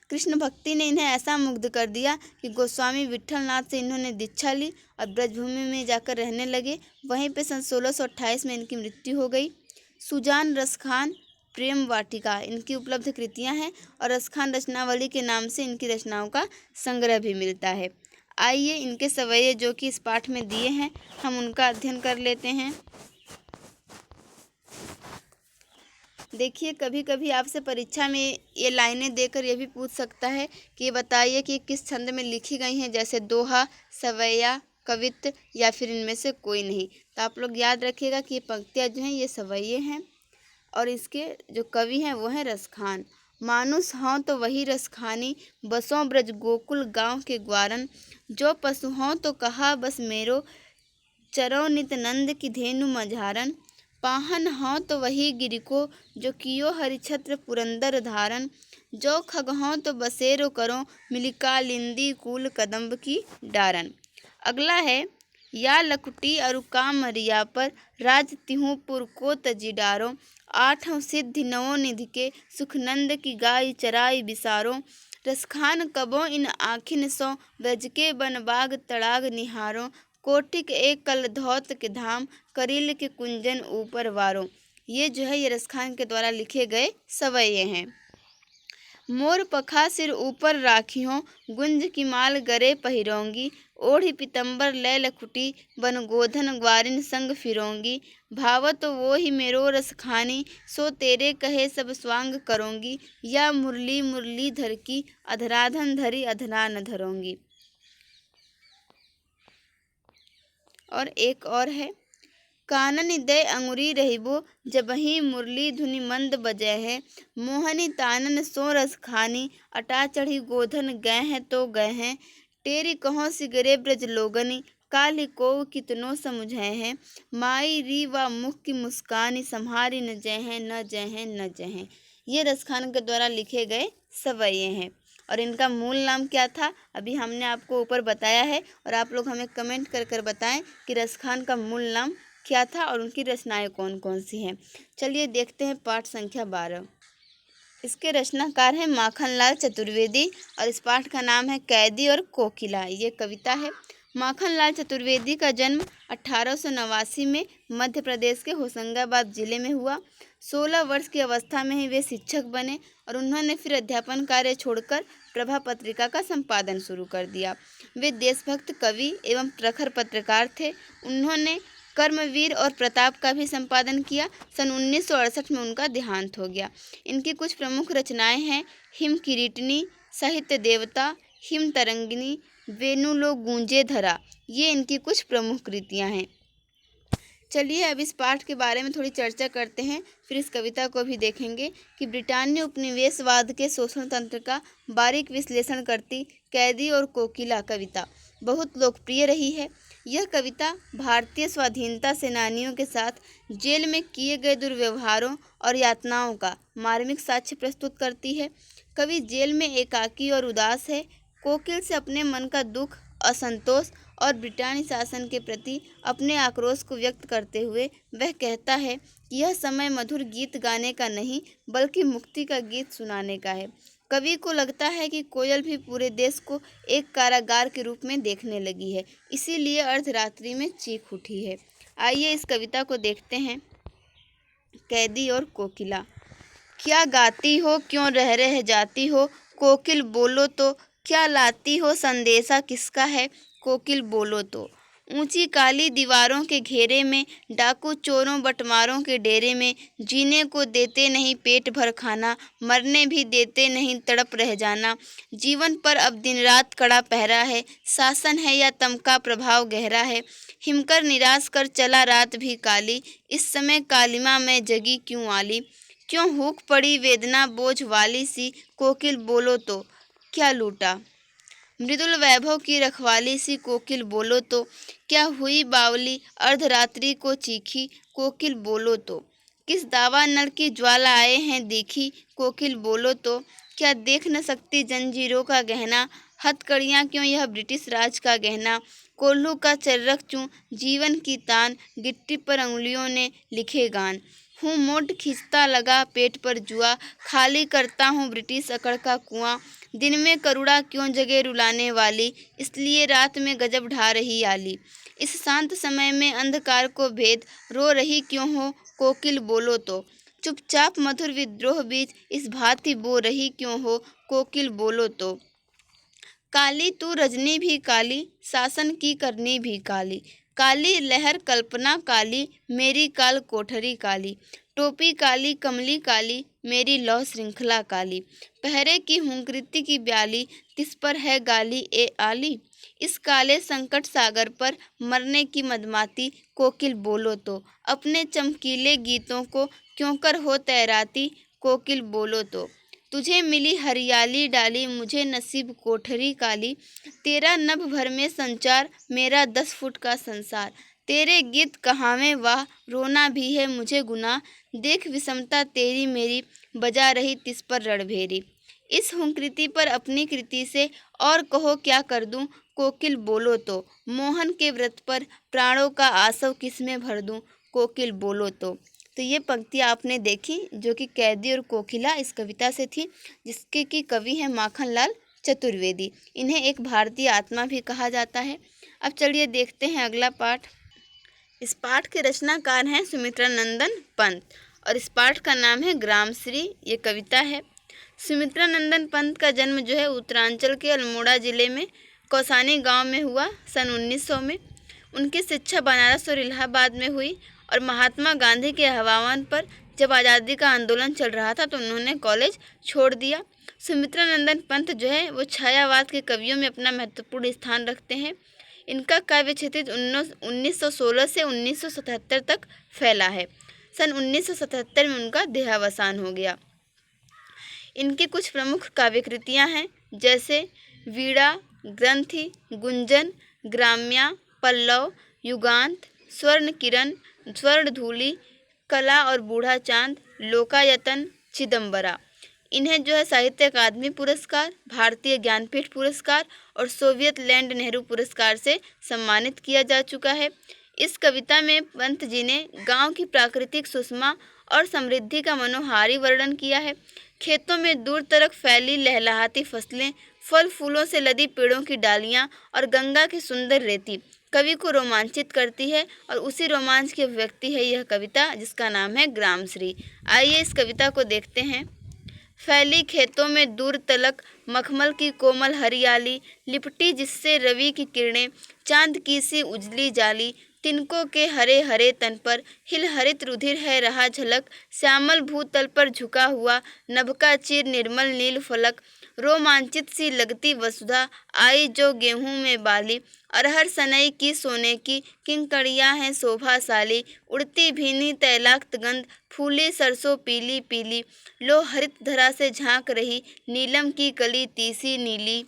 कृष्ण भक्ति ने इन्हें ऐसा मुग्ध कर दिया कि गोस्वामी विट्ठलनाथ से इन्होंने दीक्षा ली और ब्रजभूमि में जाकर रहने लगे। वहीं पे सन 1628 में इनकी मृत्यु हो गई। सुजान रसखान प्रेम वाटिका इनकी उपलब्ध कृतियां हैं और रसखान रचनावली के नाम से इनकी रचनाओं का संग्रह भी मिलता है। आइए इनके सवैये जो कि इस पाठ में दिए हैं हम उनका अध्ययन कर लेते हैं। देखिए, कभी कभी आपसे परीक्षा में ये लाइनें देकर ये भी पूछ सकता है कि बताइए कि किस छंद में लिखी गई हैं, जैसे दोहा, सवैया, कवित्त या फिर इनमें से कोई नहीं। तो आप लोग याद रखिएगा कि ये पंक्तियाँ जो हैं ये सवैये हैं और इसके जो कवि हैं वो हैं रसखान। मानुष हों तो वही रसखानी, बसों ब्रज गोकुल गांव के ग्वारन, जो पशु हों तो कहा बस मेरो, चरो नित नंद की धेनु मझारन, पाहन हों तो वही गिरिको, जो कियो हरिछत्र पुरंदर धारन, जो खग हों तो बसेरो करो, मिलिका लिंदी कूल कदम्ब की डारन। अगला है, या लकुटी अरु काम रिया पर, राज तिहु पुर को तजी डारो, आठों सिद्धि नवों निधि के, सुखनंद की गाय चराई बिसारो, रसखान कबो इन आखिन सो, ब्रज के बन बाग तड़ाग निहारो, कोटिक एक कल धौत के धाम, करील के कुंजन ऊपर वारो। ये जो है ये रसखान के द्वारा लिखे गए सवैये हैं। मोर पखा सिर ऊपर राखियों, गुंज की माल गरे पहिरोंगी, ओढ़ी पितंबर लै लखुटी, बन गोधन ग्वारिन संग फिरोंगी, भावत वो ही मेरो रसखानी, सो तेरे कहे सब स्वांग करोंगी, या मुरली मुरली धर की, अधराधन धरी अधरा न धरोंगी। और एक और है, कानन दय अंगुरी रहिबो, जबहि मुरली धुनि मंद बजै है, मोहनी तानन सो रस खानी, अटा चढ़ी गोधन गए हैं तो गए हैं, टेरी कहो सिगरे ब्रज लोगनी, काली को कितनो समुझे हैं, माई री व मुख की मुस्कानी, संहारी न जय हैं न जय हैं न जय हैं। ये रसखान के द्वारा लिखे गए सवैये हैं और इनका मूल नाम क्या था अभी हमने आपको ऊपर बताया है और आप लोग हमें कमेंट कर कर बताएं कि रसखान का मूल नाम क्या था और उनकी रचनाएं कौन कौन सी हैं। चलिए देखते हैं पाठ संख्या 12। इसके रचनाकार हैं माखनलाल चतुर्वेदी और इस पाठ का नाम है कैदी और कोकिला। ये कविता है। माखनलाल चतुर्वेदी का जन्म 1889 में मध्य प्रदेश के होशंगाबाद जिले में हुआ। 16 वर्ष की अवस्था में ही वे शिक्षक बने और उन्होंने फिर अध्यापन कार्य छोड़कर प्रभा पत्रिका का संपादन शुरू कर दिया। वे देशभक्त कवि एवं प्रखर पत्रकार थे। उन्होंने कर्मवीर और प्रताप का भी संपादन किया। सन 1968 में उनका देहांत हो गया। इनकी कुछ प्रमुख रचनाएं हैं हिम किरीटनी, साहित्य देवता, हिम तरंगिनी, वेणुलो गूंजे धरा। ये इनकी कुछ प्रमुख कृतियां हैं। चलिए अब इस पाठ के बारे में थोड़ी चर्चा करते हैं, फिर इस कविता को भी देखेंगे कि ब्रिटान्य उपनिवेशवाद के शोषण तंत्र का बारीक विश्लेषण करती कैदी और कोकिला कविता बहुत लोकप्रिय रही है। यह कविता भारतीय स्वाधीनता सेनानियों के साथ जेल में किए गए दुर्व्यवहारों और यातनाओं का मार्मिक साक्ष्य प्रस्तुत करती है। कवि जेल में एकाकी और उदास है। कोकिल से अपने मन का दुख, असंतोष और ब्रिटानी शासन के प्रति अपने आक्रोश को व्यक्त करते हुए वह कहता है कि यह समय मधुर गीत गाने का नहीं बल्कि मुक्ति का गीत सुनाने का है। कवि को लगता है कि कोयल भी पूरे देश को एक कारागार के रूप में देखने लगी है, इसीलिए अर्धरात्रि में चीख उठी है। आइए इस कविता को देखते हैं। कैदी और कोकिला। क्या गाती हो, क्यों रह जाती हो, कोकिल बोलो तो, क्या लाती हो संदेशा किसका है, कोकिल बोलो तो। ऊंची काली दीवारों के घेरे में, डाकू चोरों बटमारों के डेरे में, जीने को देते नहीं पेट भर खाना, मरने भी देते नहीं तड़प रह जाना। जीवन पर अब दिन रात कड़ा पहरा है, शासन है या तम का प्रभाव गहरा है। हिमकर निराश कर चला रात भी काली, इस समय कालिमा में जगी क्यों आली। क्यों हुक पड़ी वेदना बोझ वाली सी, कोकिल बोलो तो, क्या लूटा। मृदुल वैभव की रखवाली सी, कोकिल बोलो तो, क्या हुई बावली अर्धरात्रि को चीखी, कोकिल बोलो तो। किस दावा नल की ज्वाला आए हैं देखी, कोकिल बोलो तो, क्या देख न सकती जंजीरों का गहना, हथकड़ियाँ क्यों यह ब्रिटिश राज का गहना। कोल्हू का चर्रक चूँ जीवन की तान, गिट्टी पर अंगुलियों ने लिखे गान। हूँ मोट खींचता लगा पेट पर जुआ, खाली करता हूँ ब्रिटिश अकड़ का कुआं। दिन में करुणा क्यों जगे रुलाने वाली, इसलिए रात में गजब ढा रही आली। इस शांत समय में अंधकार को भेद, रो रही क्यों हो, कोकिल बोलो तो। चुपचाप मधुर विद्रोह बीच इस भांति बो रही क्यों हो, कोकिल बोलो तो। काली तू रजनी भी काली, शासन की करनी भी काली। काली लहर कल्पना काली, मेरी काल कोठरी काली। टोपी काली कमली काली, मेरी लौह श्रृंखला काली। पहरे की हुंकृति की ब्याली, तिस पर है गाली ए आली। इस काले संकट सागर पर मरने की मदमाती, कोकिल बोलो तो। अपने चमकीले गीतों को क्यों कर हो तैराती, कोकिल बोलो तो। तुझे मिली हरियाली डाली, मुझे नसीब कोठरी काली। तेरा नभ भर में संचार, मेरा 10 फुट का संसार। तेरे गीत कहावे वाह, रोना भी है मुझे गुनाह। देख विषमता तेरी मेरी, बजा रही तिस पर रणभेरी। इस हुंकृति पर अपनी कृति से और कहो क्या कर दूं, कोकिल बोलो तो। मोहन के व्रत पर प्राणों का आसव किस में भर दूं, कोकिल बोलो तो ये पंक्तियाँ आपने देखी जो कि कैदी और कोकिला इस कविता से थी, जिसके कि कवि हैं माखनलाल चतुर्वेदी। इन्हें एक भारतीय आत्मा भी कहा जाता है। अब चलिए देखते हैं अगला पाठ। इस पाठ के रचनाकार हैं सुमित्रा नंदन पंत और इस पाठ का नाम है ग्रामश्री। ये कविता है। सुमित्रा नंदन पंत का जन्म जो है उत्तरांचल के अल्मोड़ा जिले में कौसानी गांव में हुआ सन 1900 में। उनकी शिक्षा बनारस और इलाहाबाद में हुई और महात्मा गांधी के आह्वान पर जब आज़ादी का आंदोलन चल रहा था तो उन्होंने कॉलेज छोड़ दिया। सुमित्रा नंदन पंत जो है वो छायावाद के कवियों में अपना महत्वपूर्ण स्थान रखते हैं। इनका काव्य क्षेत्र 1916 से 1977 तक फैला है। सन 1977 में उनका देहावसान हो गया। इनकी कुछ प्रमुख काव्य कृतियाँ हैं जैसे वीणा, ग्रंथि, गुंजन, ग्राम्या, पल्लव, युगांत, स्वर्ण किरण, स्वर्ण धूलि, कला और बूढ़ा चांद, लोकायतन, चिदम्बरा। इन्हें जो है साहित्य अकादमी पुरस्कार, भारतीय ज्ञानपीठ पुरस्कार और सोवियत लैंड नेहरू पुरस्कार से सम्मानित किया जा चुका है। इस कविता में पंत जी ने गांव की प्राकृतिक सुषमा और समृद्धि का मनोहारी वर्णन किया है। खेतों में दूर तक फैली लहलहाती फसलें, फल फूलों से लदी पेड़ों की डालियां और गंगा की सुंदर रेती कवि को रोमांचित करती है और उसी रोमांच की अभिव्यक्ति है यह कविता, जिसका नाम है ग्रामश्री। आइए इस कविता को देखते हैं। फैली खेतों में दूर तलक मखमल की कोमल हरियाली, लिपटी जिससे रवि की किरणें, चांद की सी उजली जाली, तिनकों के हरे हरे तन पर हिल हरित रुधिर है रहा झलक। श्यामल भूतल पर झुका हुआ नभ का चीर निर्मल नील फलक। रोमांचित सी लगती वसुधा आई जो गेहूं में बाली। अरहर सनई की सोने की किंकड़ियां हैं शोभाशाली। उड़ती भीनी तैलाक्त गंध फूली सरसों पीली पीली। लो हरित धरा से झांक रही नीलम की कली तीसी नीली।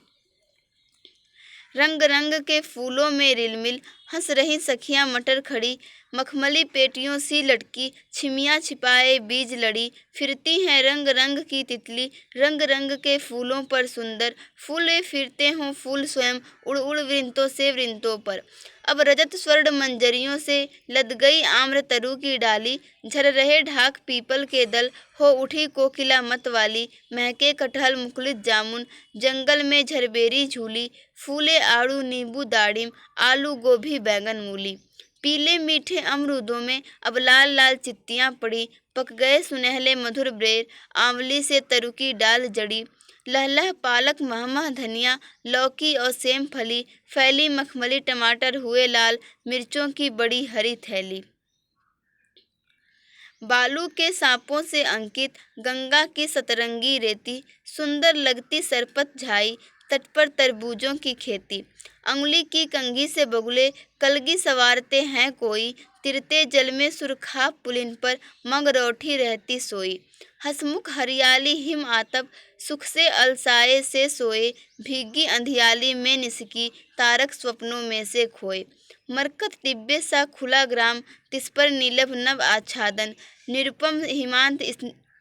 रंग रंग के फूलों में रिलमिल हंस रही सखियां मटर खड़ी। मखमली पेटियों सी लटकी छिमियां छिपाए बीज लड़ी। फिरती हैं रंग रंग की तितली रंग रंग के फूलों पर सुंदर। फूले फिरते हों फूल स्वयं उड़ उड़ वृंतों से वृंतों पर। अब रजत स्वर्ण मंजरियों से लद गई आम्र तरु की डाली। झर रहे ढाक पीपल के दल हो उठी कोकिला मत वाली। महके कटहल मुकुलित जामुन जंगल में झरबेरी झूली। फूले आड़ू नींबू दाड़िम आलू गोभी बैंगन मूली। पीले मीठे अमरूदों में अब लाल लाल चित्तियां पड़ी। पक गए सुनहले मधुर बेर आंवली से तरु की डाल जड़ी। लहलह पालक महमह धनिया लौकी और सेम फली। फैली मखमली टमाटर हुए लाल मिर्चों की बड़ी हरी थैली। बालू के सांपों से अंकित गंगा की सतरंगी रेती। सुंदर लगती सरपत झाई तट पर तरबूजों की खेती। अंगुली की कंघी से बगुले कलगी सवारते हैं कोई। तिरते जल में सुरखा पुलिन पर मंगरौठी रहती सोई। हसमुख हरियाली हिम आतप सुख से अलसाए से सोए। भीगी अंधियाली में निसकी तारक स्वप्नों में से खोए। मरकत दिव्य सा खुला ग्राम तिस पर नीलभ नभ आच्छादन। निरुपम हिमांत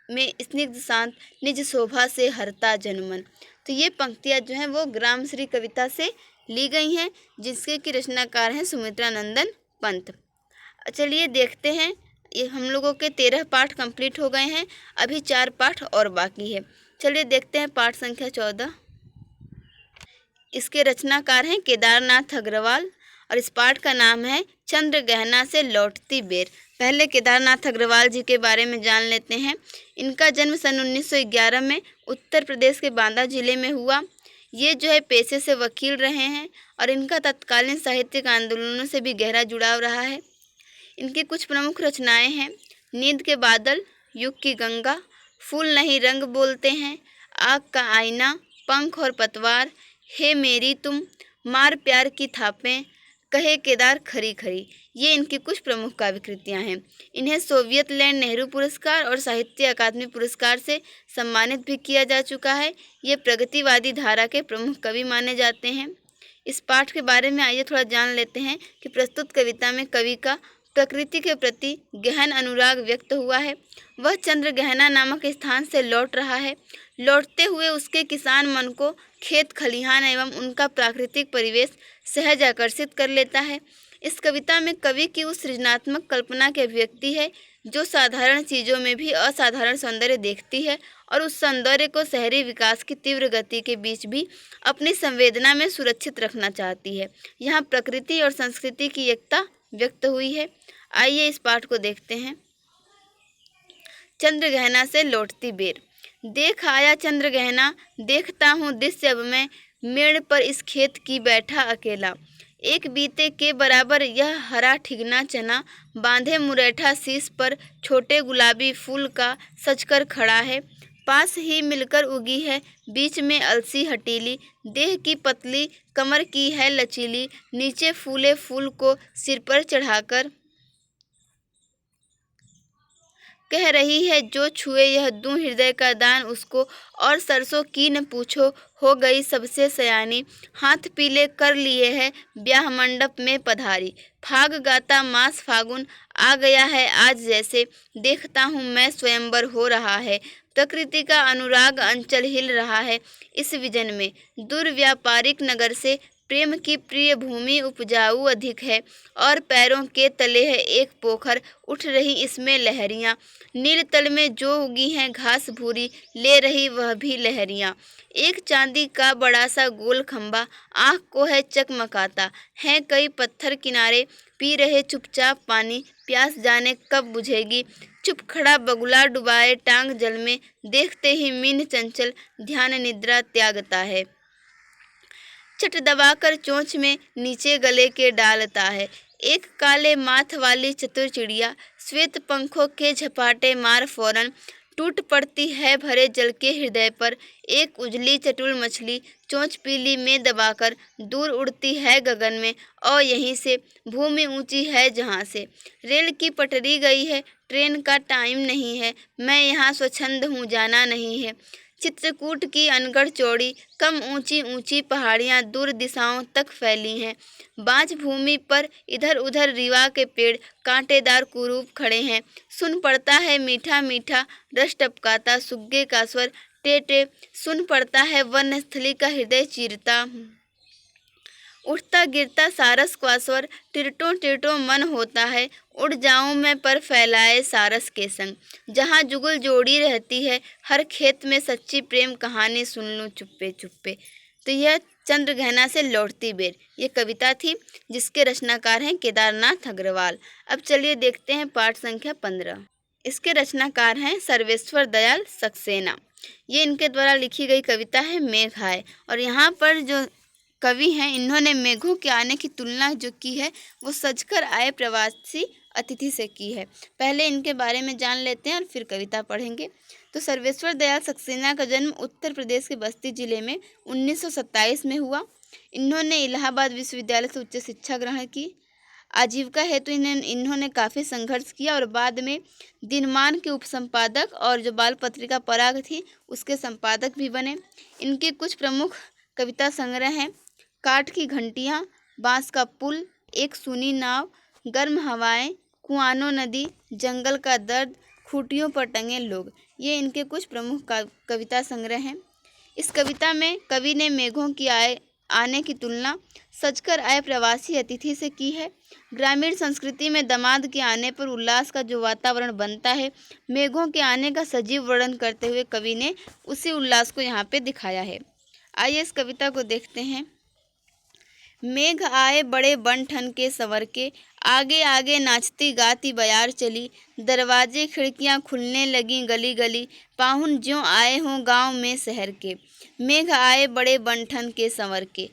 में स्निग्ध शांत निज शोभा से हरता जनमन। तो ये पंक्तियाँ जो हैं वो ग्राम श्री कविता से ली गई हैं, जिसके की रचनाकार हैं सुमित्रा नंदन पंत। चलिए देखते हैं, ये हम लोगों के 13 पाठ कंप्लीट हो गए हैं, अभी 4 पाठ और बाकी है। चलिए देखते हैं पाठ संख्या 14। इसके रचनाकार हैं केदारनाथ अग्रवाल और इस पाठ का नाम है चंद्र गहना से लौटती बेर। पहले केदारनाथ अग्रवाल जी के बारे में जान लेते हैं। इनका जन्म सन 1911 में उत्तर प्रदेश के बांदा जिले में हुआ। ये जो है पेशे से वकील रहे हैं और इनका तत्कालीन साहित्यिक आंदोलनों से भी गहरा जुड़ाव रहा है। इनकी कुछ प्रमुख रचनाएं हैं नींद के बादल, युग की गंगा, फूल नहीं रंग बोलते हैं, आग का आईना, पंख और पतवार, हे मेरी तुम, मार प्यार की थापें, कहे केदार खरी खरी। ये इनकी कुछ प्रमुख काव्य कृतियाँ हैं। इन्हें सोवियत लैंड नेहरू पुरस्कार और साहित्य अकादमी पुरस्कार से सम्मानित भी किया जा चुका है। ये प्रगतिवादी धारा के प्रमुख कवि माने जाते हैं। इस पाठ के बारे में आइए थोड़ा जान लेते हैं कि प्रस्तुत कविता में कवि का प्रकृति के प्रति गहन अनुराग व्यक्त हुआ है। वह चंद्र गहना नामक स्थान से लौट रहा है। लौटते हुए उसके किसान मन को खेत खलिहान एवं उनका प्राकृतिक परिवेश सहज आकर्षित कर लेता है। इस कविता में कवि की उस सृजनात्मक कल्पना की अभिव्यक्ति है जो साधारण चीज़ों में भी असाधारण सौंदर्य देखती है और उस सौंदर्य को शहरी विकास की तीव्र गति के बीच भी अपनी संवेदना में सुरक्षित रखना चाहती है। यहाँ प्रकृति और संस्कृति की एकता व्यक्त हुई है। आइए इस पाठ को देखते हैं। चंद्र गहना से लौटती बेर। देख आया चंद्र गहना, देखता हूँ दृश्य अब मैं, मेड़ पर इस खेत की बैठा अकेला। एक बीते के बराबर यह हरा ठिगना चना, बांधे मुरैठा शीश पर छोटे गुलाबी फूल का सजकर खड़ा है। पास ही मिलकर उगी है बीच में अलसी हटीली, देह की पतली कमर की है लचीली। नीचे फूले फूल को सिर पर चढ़ाकर कह रही है जो छुए यह दूं हृदय का दान उसको। और सरसों की न पूछो हो गई सबसे सयानी, हाथ पीले कर लिए है ब्याह मंडप में पधारी। फाग गाता मास फागुन आ गया है आज जैसे, देखता हूँ मैं स्वयंवर हो रहा है। प्रकृति का अनुराग अंचल हिल रहा है इस विजन में। दुर्व्यापारिक नगर से प्रेम की प्रिय भूमि उपजाऊ अधिक है और पैरों के तले है एक पोखर, उठ रही इसमें लहरियाँ। नील तल में जो उगी हैं घास भूरी, ले रही वह भी लहरियाँ। एक चांदी का बड़ा सा गोल खंबा आँख को है चकमकाता है। कई पत्थर किनारे पी रहे चुपचाप पानी, प्यास जाने कब बुझेगी। चुप खड़ा बगुला डुबाए टांग जल में, देखते ही मीन चंचल ध्यान निद्रा त्यागता है। चट दबाकर चोंच में नीचे गले के डालता है। एक काले माथ वाली चतुर चिड़िया श्वेत पंखों के झपाटे मार फौरन टूट पड़ती है भरे जल के हृदय पर। एक उजली चटुल मछली चोंच पीली में दबाकर दूर उड़ती है गगन में, और यहीं से भूमि ऊंची है जहाँ से रेल की पटरी गई है, ट्रेन का टाइम नहीं है, मैं यहाँ स्वच्छंद हूँ जाना नहीं है। चित्रकूट की अनगढ़ चौड़ी कम ऊंची ऊंची पहाड़ियाँ दूर दिशाओं तक फैली हैं। बांझ भूमि पर इधर उधर रीवा के पेड़ कांटेदार कुरूप खड़े हैं। सुन पड़ता है मीठा मीठा रस टपकाता सुग्गे का स्वर टे टे, सुन पड़ता है वनस्थली का हृदय चीरता उठता गिरता सारस का स्वर, टिरटों टिरटों मन होता है उड़ जाऊं मैं पर फैलाए सारस के संग। जहाँ जुगल जोड़ी रहती है हर खेत में सच्ची प्रेम कहानी सुन लूं चुप्पे चुप्पे। तो यह चंद्रग्रहणा से लौटती बेर ये कविता थी, जिसके रचनाकार हैं केदारनाथ अग्रवाल। अब चलिए देखते हैं पाठ संख्या 15। इसके रचनाकार हैं सर्वेश्वर दयाल सक्सेना। ये इनके द्वारा लिखी गई कविता है मेघ आए। और यहाँ पर जो कवि हैं इन्होंने मेघों के आने की तुलना जो की है वो सजकर आए प्रवासी अतिथि से की है। पहले इनके बारे में जान लेते हैं और फिर कविता पढ़ेंगे। तो सर्वेश्वर दयाल सक्सेना का जन्म उत्तर प्रदेश के बस्ती जिले में 1927 में हुआ। इन्होंने इलाहाबाद विश्वविद्यालय से उच्च शिक्षा ग्रहण की। आजीविका हेतु इन्होंने काफ़ी संघर्ष किया और बाद में दिनमान के उपसंपादक और जो बाल पत्रिका पराग थी उसके संपादक भी बने। इनके कुछ प्रमुख कविता संग्रह हैं काठ की घंटियाँ, बांस का पुल, एक सूनी नाव, गर्म हवाएं, कुआनो नदी, जंगल का दर्द, खूंटियों पर टंगे लोग। ये इनके कुछ प्रमुख कविता संग्रह हैं। इस कविता में कवि ने मेघों की आने की तुलना सजकर आए प्रवासी अतिथि से की है। ग्रामीण संस्कृति में दामाद के आने पर उल्लास का जो वातावरण बनता है, मेघों के आने का सजीव वर्णन करते हुए कवि ने उसी उल्लास को यहाँ पे दिखाया है। आइए इस कविता को देखते हैं। मेघ आए बड़े बन ठन के संवर के, आगे आगे नाचती गाती बयार चली, दरवाजे खिड़कियां खुलने लगी गली गली, पाहुन ज्यों आए हों गांव में शहर के। मेघ आए बड़े बन ठन के संवर के,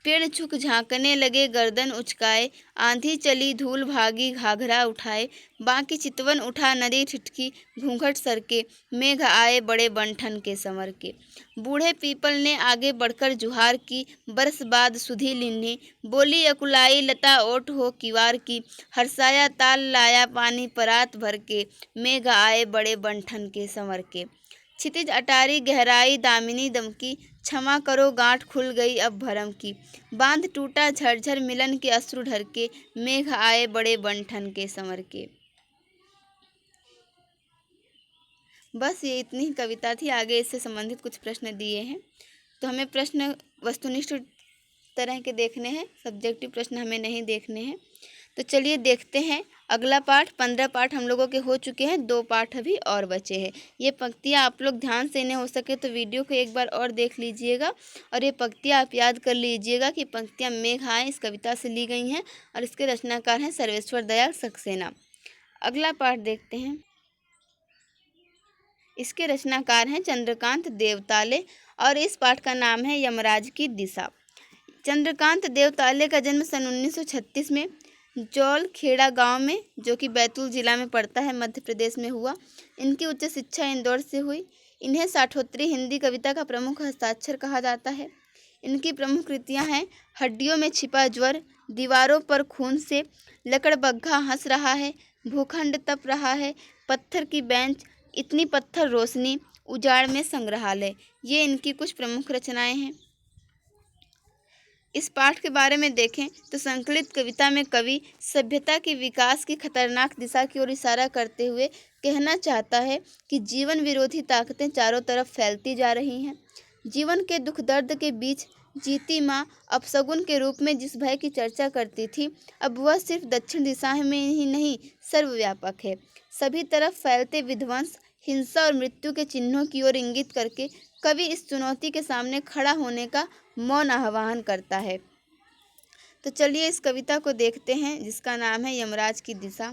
पेड़ झुक झांकने लगे गर्दन उचकाए, आंधी चली धूल भागी घाघरा उठाए, बाकी चितवन उठा नदी ठिठकी घूंघट सर के। मेघ आए बड़े बन के संवर के। बूढ़े पीपल ने आगे बढ़कर जुहार की, बरस बाद सुधी लिन्नी, बोली अकुलाई लता ओट हो किवार की, हरसाया ताल लाया पानी परात भर के। मेघ आए बड़े बन के संवर के। क्षितिज अटारी गहराई दामिनी दमकी, क्षमा करो गांठ खुल गई अब भरम की, बांध टूटा झरझर मिलन के अश्रु ढर के। मेघ आए बड़े बन के संवर के। बस ये इतनी ही कविता थी। आगे इससे संबंधित कुछ प्रश्न दिए हैं, तो हमें प्रश्न वस्तुनिष्ठ तरह के देखने हैं, सब्जेक्टिव प्रश्न हमें नहीं देखने हैं। तो चलिए देखते हैं अगला पाठ। 15 पाठ हम लोगों के हो चुके हैं, 2 पाठ अभी और बचे हैं। ये पंक्तियाँ आप लोग ध्यान से इन्हें हो सके तो वीडियो को एक बार और देख लीजिएगा और ये पंक्तियाँ आप याद कर लीजिएगा कि पंक्तियाँ मेघ आए इस कविता से ली गई हैं और इसके रचनाकार हैं सर्वेश्वर दयाल सक्सेना। अगला पाठ देखते हैं। इसके रचनाकार हैं चंद्रकांत देवताले और इस पाठ का नाम है यमराज की दिशा। चंद्रकांत देवताले का जन्म सन 1936 में जौलखेड़ा गांव में, जो कि बैतूल जिला में पड़ता है, मध्य प्रदेश में हुआ। इनकी उच्च शिक्षा इंदौर से हुई। इन्हें साठोत्तरी हिंदी कविता का प्रमुख हस्ताक्षर कहा जाता है। इनकी प्रमुख कृतियां हैं हड्डियों में छिपा ज्वर, दीवारों पर खून से, लकड़बग्घा हंस रहा है, भूखंड तप रहा है, पत्थर की बेंच, इतनी पत्थर रोशनी, उजाड़ में संग्रहालय। ये इनकी कुछ प्रमुख रचनाएं हैं। इस पाठ के बारे में देखें तो संकलित कविता में कवि सभ्यता के विकास की खतरनाक दिशा की ओर इशारा करते हुए कहना चाहता है कि जीवन विरोधी ताकतें चारों तरफ फैलती जा रही हैं। जीवन के दुख दर्द के बीच जीती माँ अपशगुन के रूप में जिस भय की चर्चा करती थी, अब वह सिर्फ दक्षिण दिशा में ही नहीं सर्वव्यापक है। सभी तरफ फैलते विध्वंस, हिंसा और मृत्यु के चिन्हों की ओर इंगित करके कवि इस चुनौती के सामने खड़ा होने का मौन आह्वान करता है। तो चलिए इस कविता को देखते हैं, जिसका नाम है यमराज की दिशा।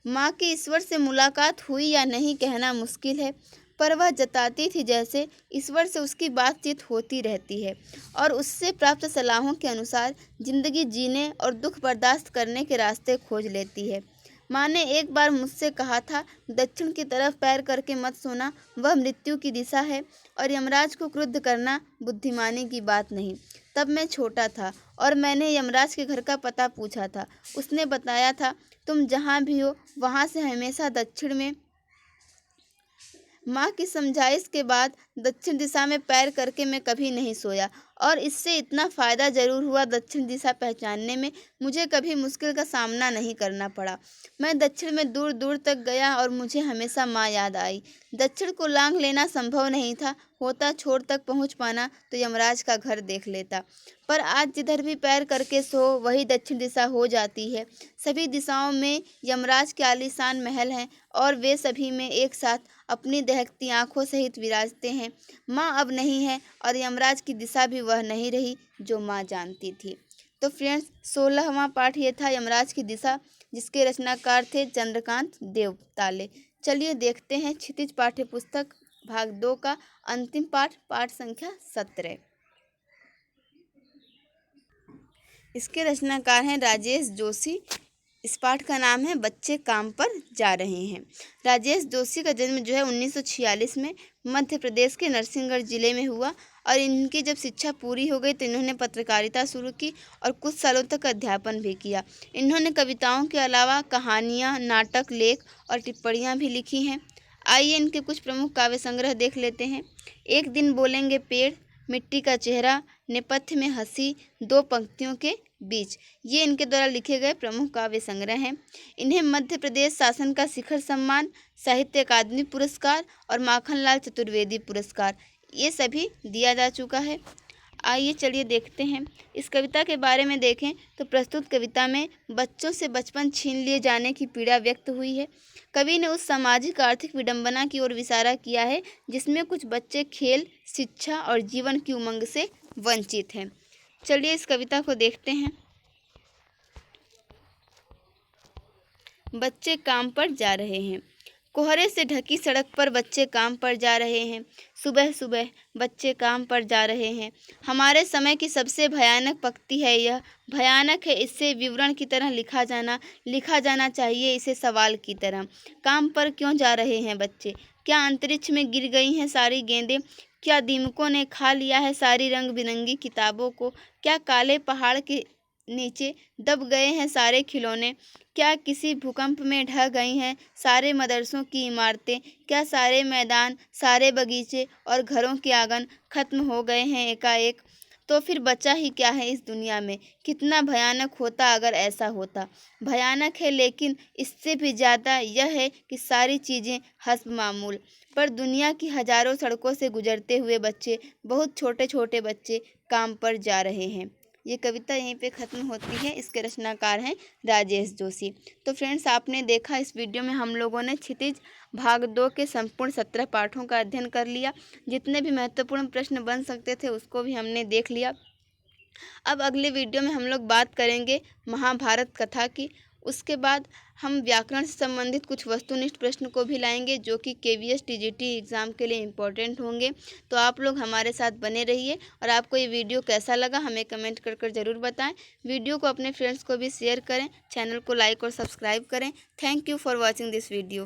माँ की ईश्वर से मुलाकात हुई या नहीं कहना मुश्किल है, पर वह जताती थी जैसे ईश्वर से उसकी बातचीत होती रहती है और उससे प्राप्त सलाहों के अनुसार जिंदगी जीने और दुख बर्दाश्त करने के रास्ते खोज लेती है। माँ ने एक बार मुझसे कहा था, दक्षिण की तरफ पैर करके मत सोना, वह मृत्यु की दिशा है और यमराज को क्रुद्ध करना बुद्धिमानी की बात नहीं। तब मैं छोटा था और मैंने यमराज के घर का पता पूछा था। उसने बताया था, तुम जहाँ भी हो वहाँ से हमेशा दक्षिण में। माँ की समझाइश के बाद दक्षिण दिशा में पैर करके मैं कभी नहीं सोया और इससे इतना फ़ायदा ज़रूर हुआ, दक्षिण दिशा पहचानने में मुझे कभी मुश्किल का सामना नहीं करना पड़ा। मैं दक्षिण में दूर दूर तक गया और मुझे हमेशा माँ याद आई। दक्षिण को लांघ लेना संभव नहीं था, होता छोर तक पहुँच पाना तो यमराज का घर देख लेता। पर आज जिधर भी पैर करके सो वही दक्षिण दिशा हो जाती है। सभी दिशाओं में यमराज के आलीशान महल हैं और वे सभी में एक साथ अपनी दहकती आंखों सहित विराजते हैं। माँ अब नहीं है और यमराज की दिशा भी वह नहीं रही जो माँ जानती थी। तो फ्रेंड्स, 16वां पाठ ये था यमराज की दिशा, जिसके रचनाकार थे चंद्रकांत देवताले। चलिए देखते हैं क्षितिज पाठ्य पुस्तक भाग 2 का अंतिम पाठ, पाठ संख्या 17। इसके रचनाकार हैं राजेश जोशी। इस पाठ का नाम है बच्चे काम पर जा रहे हैं। राजेश जोशी का जन्म जो है 1946 में मध्य प्रदेश के नरसिंहगढ़ जिले में हुआ और इनकी जब शिक्षा पूरी हो गई तो इन्होंने पत्रकारिता शुरू की और कुछ सालों तक अध्यापन भी किया। इन्होंने कविताओं के अलावा कहानियाँ, नाटक, लेख और टिप्पणियाँ भी लिखी हैं। आइए इनके कुछ प्रमुख काव्य संग्रह देख लेते हैं। एक दिन बोलेंगे पेड़, मिट्टी का चेहरा, नेपथ्य में हंसी, दो पंक्तियों के बीच, ये इनके द्वारा लिखे गए प्रमुख काव्य संग्रह हैं। इन्हें मध्य प्रदेश शासन का शिखर सम्मान, साहित्य अकादमी पुरस्कार और माखनलाल चतुर्वेदी पुरस्कार, ये सभी दिया जा चुका है। आइए चलिए देखते हैं। इस कविता के बारे में देखें तो प्रस्तुत कविता में बच्चों से बचपन छीन लिए जाने की पीड़ा व्यक्त हुई है। कवि ने उस सामाजिक आर्थिक विडंबना की ओर इशारा किया है जिसमें कुछ बच्चे खेल, शिक्षा और जीवन की उमंग से वंचित हैं। चलिए इस कविता को देखते हैं। बच्चे काम पर जा रहे हैं। कोहरे से ढकी सड़क पर बच्चे काम पर जा रहे हैं। सुबह सुबह बच्चे काम पर जा रहे हैं। हमारे समय की सबसे भयानक पंक्ति है यह। भयानक है इससे विवरण की तरह लिखा जाना चाहिए इसे सवाल की तरह। काम पर क्यों जा रहे हैं बच्चे? क्या अंतरिक्ष में गिर गई हैं सारी गेंदें? क्या दीमकों ने खा लिया है सारी रंग बिरंगी किताबों को? क्या काले पहाड़ के नीचे दब गए हैं सारे खिलौने? क्या किसी भूकंप में ढह गई हैं सारे मदरसों की इमारतें? क्या सारे मैदान, सारे बगीचे और घरों के आंगन खत्म हो गए हैं एकाएक? तो फिर बचा ही क्या है इस दुनिया में? कितना भयानक होता अगर ऐसा होता। भयानक है लेकिन इससे भी ज़्यादा यह है कि सारी चीज़ें हस्ब मामूल, पर दुनिया की हजारों सड़कों से गुजरते हुए बच्चे, बहुत छोटे छोटे बच्चे काम पर जा रहे हैं। ये कविता यहीं पे ख़त्म होती है। इसके रचनाकार हैं राजेश जोशी। तो फ्रेंड्स, आपने देखा इस वीडियो में हम लोगों ने क्षितिज भाग 2 के संपूर्ण 17 पाठों का अध्ययन कर लिया। जितने भी महत्वपूर्ण प्रश्न बन सकते थे उसको भी हमने देख लिया। अब अगले वीडियो में हम लोग बात करेंगे महाभारत कथा की। उसके बाद हम व्याकरण से संबंधित कुछ वस्तुनिष्ठ प्रश्न को भी लाएंगे जो कि KVS TGT एग्ज़ाम के लिए इम्पोर्टेंट होंगे। तो आप लोग हमारे साथ बने रहिए और आपको ये वीडियो कैसा लगा हमें कमेंट कर ज़रूर बताएं। वीडियो को अपने फ्रेंड्स को भी शेयर करें, चैनल को लाइक और सब्सक्राइब करें। Thank you for watching this video.